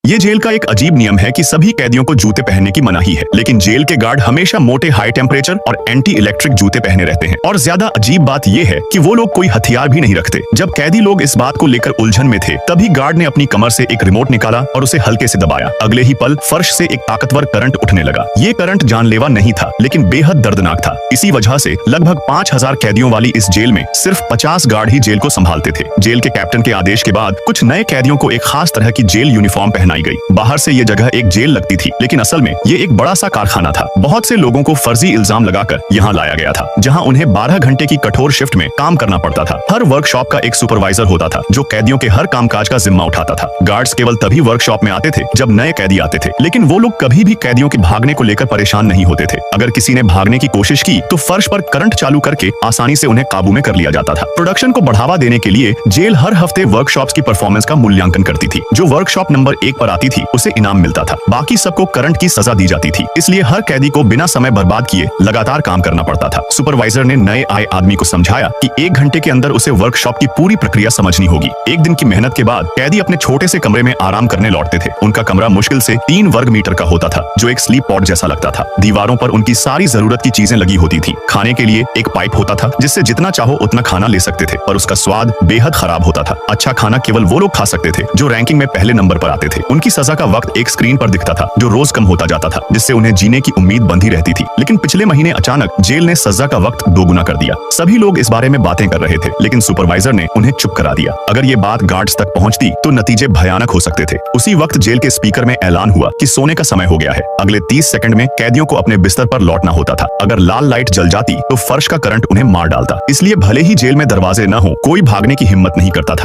ये जेल का एक अजीब नियम है कि सभी कैदियों को जूते पहनने की मनाही है, लेकिन जेल के गार्ड हमेशा मोटे हाई टेम्परेचर और एंटी इलेक्ट्रिक जूते पहने रहते हैं। और ज्यादा अजीब बात यह है कि वो लोग कोई हथियार भी नहीं रखते। जब कैदी लोग इस बात को लेकर उलझन में थे, तभी गार्ड ने अपनी कमर से एक रिमोट निकाला और उसे हल्के से दबाया। अगले ही पल फर्श से एक ताकतवर करंट उठने लगा। ये करंट जानलेवा नहीं था, लेकिन बेहद दर्दनाक था। इसी वजह से लगभग 5000 कैदियों वाली इस जेल में सिर्फ 50 गार्ड ही जेल को संभालते थे। जेल के कैप्टन के आदेश के बाद कुछ नए कैदियों को एक खास तरह की जेल यूनिफॉर्म पहनाई गई। बाहर से ये जगह एक जेल लगती थी, लेकिन असल में ये एक बड़ा सा कारखाना था। बहुत से लोगों को फर्जी इल्जाम लगाकर यहाँ लाया गया था, जहाँ उन्हें 12 घंटे की कठोर शिफ्ट में काम करना पड़ता था। हर वर्कशॉप का एक सुपरवाइजर होता था, जो कैदियों के हर कामकाज का जिम्मा उठाता था। गार्ड्स केवल तभी वर्कशॉप में आते थे जब नए कैदी आते थे, लेकिन वो लोग कभी भी कैदियों के भागने को लेकर परेशान नहीं होते थे। अगर किसी ने भागने की कोशिश की तो फर्श पर करंट चालू करके आसानी से उन्हें काबू में कर लिया जाता था। प्रोडक्शन को बढ़ावा देने के लिए जेल हर हफ्ते वर्कशॉप्स की परफॉर्मेंस का मूल्यांकन करती थी। जो वर्कशॉप नंबर 1 पर आती थी उसे इनाम मिलता था, बाकी सबको करंट की सजा दी जाती थी। इसलिए हर कैदी को बिना समय बर्बाद किए लगातार काम करना पड़ता था। सुपरवाइजर ने नए आए आदमी को समझाया कि 1 घंटे के अंदर उसे वर्कशॉप की पूरी प्रक्रिया समझनी होगी। एक दिन की मेहनत के बाद कैदी अपने छोटे से कमरे में आराम करने लौटते थे। उनका कमरा मुश्किल से 3 वर्ग मीटर का होता था, जो एक स्लीप पॉड जैसा लगता था। दीवारों पर उनकी सारी जरूरत की चीजें लगी होती थी। खाने के लिए एक पाइप होता था, जिससे जितना चाहो उतना खाना ले सकते थे, पर उसका स्वाद बेहद खराब होता था। अच्छा खाना केवल वो लोग खा सकते थे जो रैंकिंग में पहले नंबर पर आते थे। उनकी सजा का वक्त एक स्क्रीन पर दिखता था, जो रोज कम होता जाता था, जिससे उन्हें जीने की उम्मीद बंधी रहती थी। लेकिन पिछले महीने अचानक जेल ने सजा का वक्त दोगुना कर दिया। सभी लोग इस बारे में बातें कर रहे थे, लेकिन सुपरवाइजर ने उन्हें चुप करा दिया। अगर ये बात गार्ड्स तक पहुंचती तो नतीजे भयानक हो सकते थे। उसी वक्त जेल के स्पीकर में ऐलान हुआ कि सोने का समय हो गया है। अगले 30 सेकंड में कैदियों को अपने बिस्तर पर लौटना होता था। अगर लाल लाइट जल जाती तो फर्श का करंट उन्हें मार डालता। इसलिए भले ही जेल में दरवाजे न हो, कोई भागने की हिम्मत नहीं करता था।